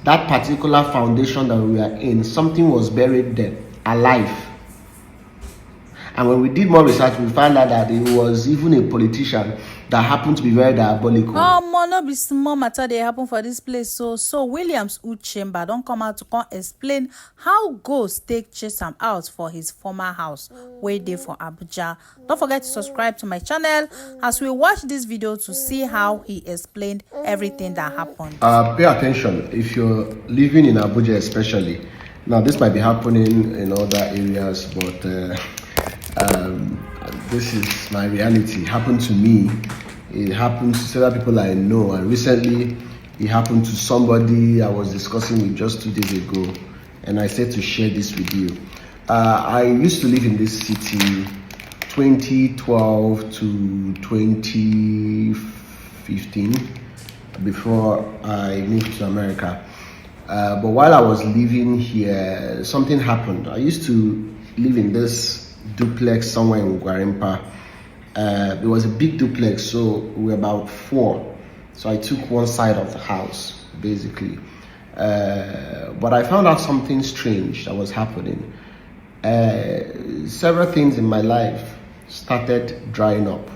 that particular foundation that we are in, something was buried there, alive. And when we did more research, we found out that it was even a politician that happened to be very diabolical. No be small matter they happen for this place. So Williams UCHMBA don't come out to explain how ghosts take chase him out for his former house way there for Abuja. Don't forget to subscribe to my channel as we watch this video to see how he explained everything that happened. Pay attention if you're living in Abuja, especially. Now this might be happening in other areas, but this is my reality. It happened to me. It happened to several people I know, and recently it happened to somebody I was discussing with just 2 days ago, and I said to share this with you. I used to live in this city 2012 to 2015 before I moved to America. But while I was living here, something happened. I used to live in this duplex somewhere in Gwarimpa. It was a big duplex, so we were about 4. So I took one side of the house, basically. But I found out something strange that was happening. Several things in my life started drying up.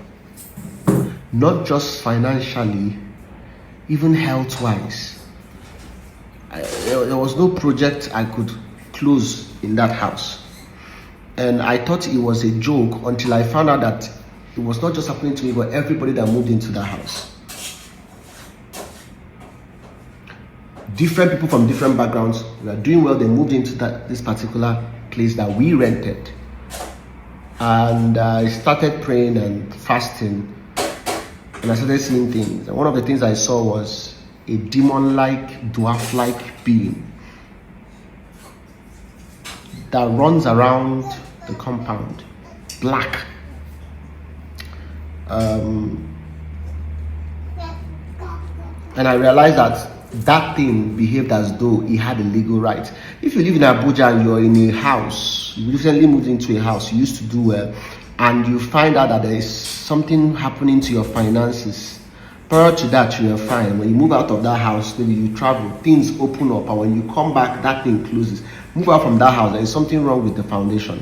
Not just financially, even health-wise. There was no project I could close in that house. And I thought it was a joke until I found out that it was not just happening to me, but everybody that moved into the house. Different people from different backgrounds were doing well. They moved into this particular place that we rented. And I started praying and fasting. And I started seeing things. And one of the things I saw was a demon-like, dwarf-like being that runs around the compound, black. And I realized that thing behaved as though he had a legal right. If you live in Abuja and you're in a house, you recently moved into a house, you used to do well, and you find out that there is something happening to your finances, prior to that you were fine. When you move out of that house, maybe you travel, things open up, and when you come back, that thing closes. Move out from that house, there is something wrong with the foundation.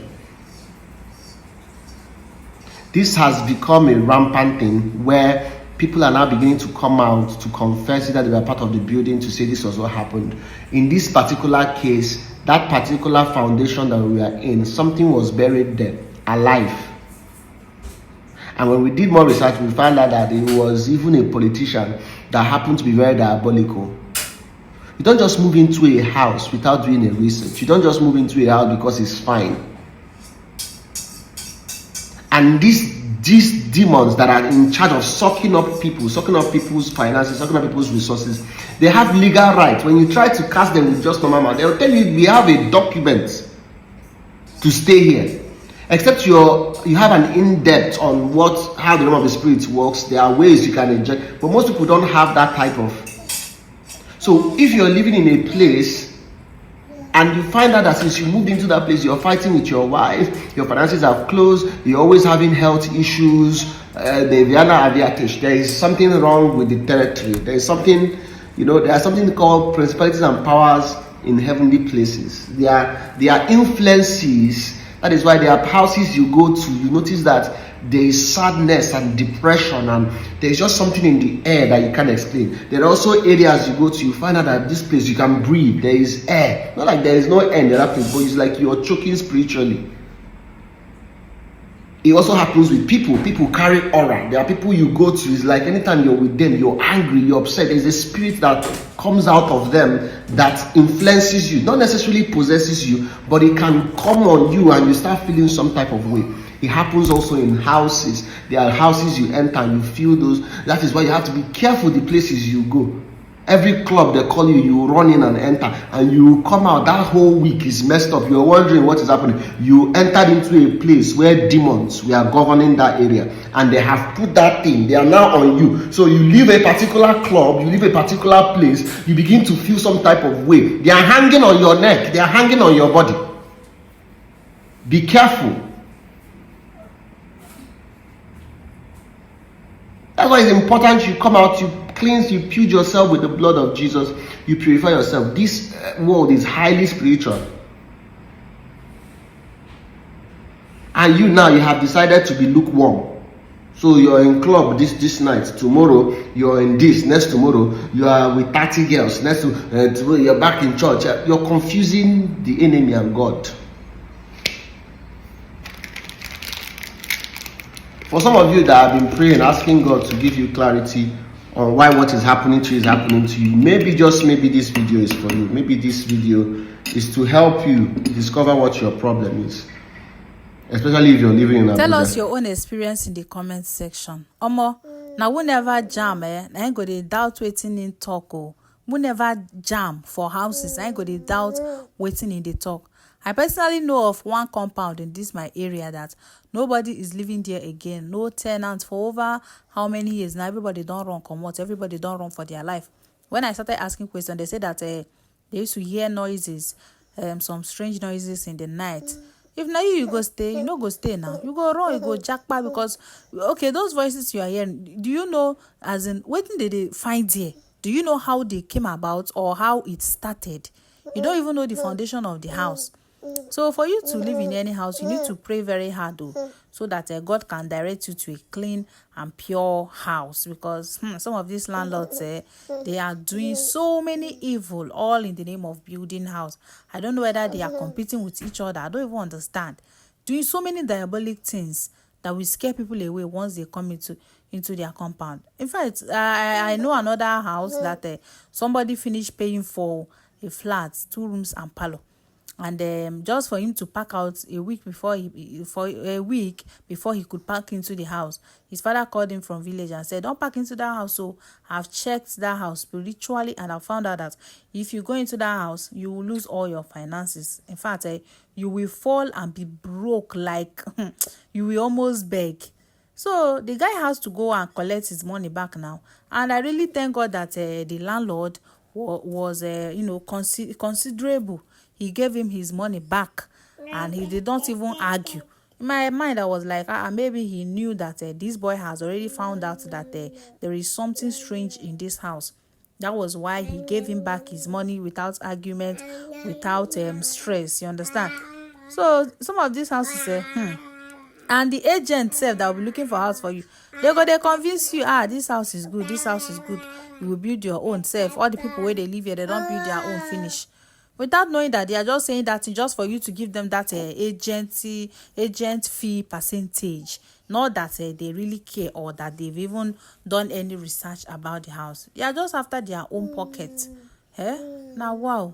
This has become a rampant thing where people are now beginning to come out to confess that they were part of the building, to say this was what happened. In this particular case, that particular foundation that we are in, something was buried there, alive. And when we did more research, we found out that it was even a politician that happened to be very diabolical. You don't just move into a house without doing a research. You don't just move into a house because it's fine. And these demons that are in charge of sucking up people's finances, sucking up people's resources, they have legal rights. When you try to cast them with just normal mouth, they'll tell you we have a document to stay here. Except you have an in-depth on how the realm of the spirit works. There are ways you can inject, but most people don't have that type of. So if you're living in a place and you find out that since you moved into that place, you're fighting with your wife, your finances have closed, you're always having health issues, there is something wrong with the territory. There is something, there are something called principalities and powers in heavenly places. There are influences. That is why there are houses you go to, you notice that there is sadness and depression, and there is just something in the air that you can't explain. There are also areas you go to, you find out that this place you can breathe, there is air. Not like there is no air in that place, but it's like you're choking spiritually. It also happens with people. People carry aura. There are people you go to, it's like anytime you're with them, you're angry, you're upset. There's a spirit that comes out of them that influences you, not necessarily possesses you, but it can come on you and you start feeling some type of way. It happens also in houses. There are houses you enter and you feel those. That is why you have to be careful the places you go. Every club they call you, you run in and enter, and you come out, that whole week is messed up. You're wondering what is happening. You entered into a place where demons were governing that area, and they have put that thing, they are now on you. So you leave a particular club, you leave a particular place, you begin to feel some type of way. They are hanging on your neck, they are hanging on your body. Be careful. That's why it's important you come out, you cleanse, you purge yourself with the blood of Jesus, you purify yourself. This world is highly spiritual. And you now, you have decided to be lukewarm. So you're in club this night, tomorrow you're in this, next tomorrow you are with 30 girls, next tomorrow you're back in church. You're confusing the enemy and God. For some of you that have been praying, asking God to give you clarity on why what is happening to you is happening to you, maybe, just maybe, this video is for you. Maybe this video is to help you discover what your problem is. Especially if you're living in Abuja. Tell us your own experience in the comment section. Omo, now we never jam, I ain't go to doubt waiting in talk. We never jam for houses. I ain't go to doubt waiting in the talk. I personally know of one compound in this my area that nobody is living there again. No tenants for over how many years now. Everybody don't run come out. Everybody don't run for their life. When I started asking questions, they said that they used to hear noises, some strange noises in the night. If now you go stay, you no go stay now. You go run, you go jackpot, because okay, those voices you are hearing, do you know, as in, what did they find there? Do you know how they came about or how it started? You don't even know the foundation of the house. So for you to live in any house, you need to pray very hard, though, so that God can direct you to a clean and pure house. Because some of these landlords, they are doing so many evil, all in the name of building house. I don't know whether they are competing with each other. I don't even understand. Doing so many diabolic things that will scare people away once they come into their compound. In fact, I know another house that somebody finished paying for a flat, 2 rooms and parlor. And just for him to pack out a week before he could pack into the house, his father called him from village and said, don't pack into that house. So I've checked that house spiritually, and I found out that if you go into that house, you will lose all your finances. In fact, you will fall and be broke, like you will almost beg. So the guy has to go and collect his money back now. And I really thank God that the landlord was considerable. He gave him his money back, and he did not even argue. In my mind, I was like, maybe he knew that this boy has already found out that there is something strange in this house. That was why he gave him back his money without argument, without stress. You understand? So some of these houses, and the agent said that will be looking for a house for you. They convince you, this house is good, this house is good. You will build your own self. All the people where they live here, they don't build their own finish. Without knowing that they are just saying that just for you to give them that agent fee percentage. Not that they really care or that they've even done any research about the house. They are just after their own pocket. Now, wow.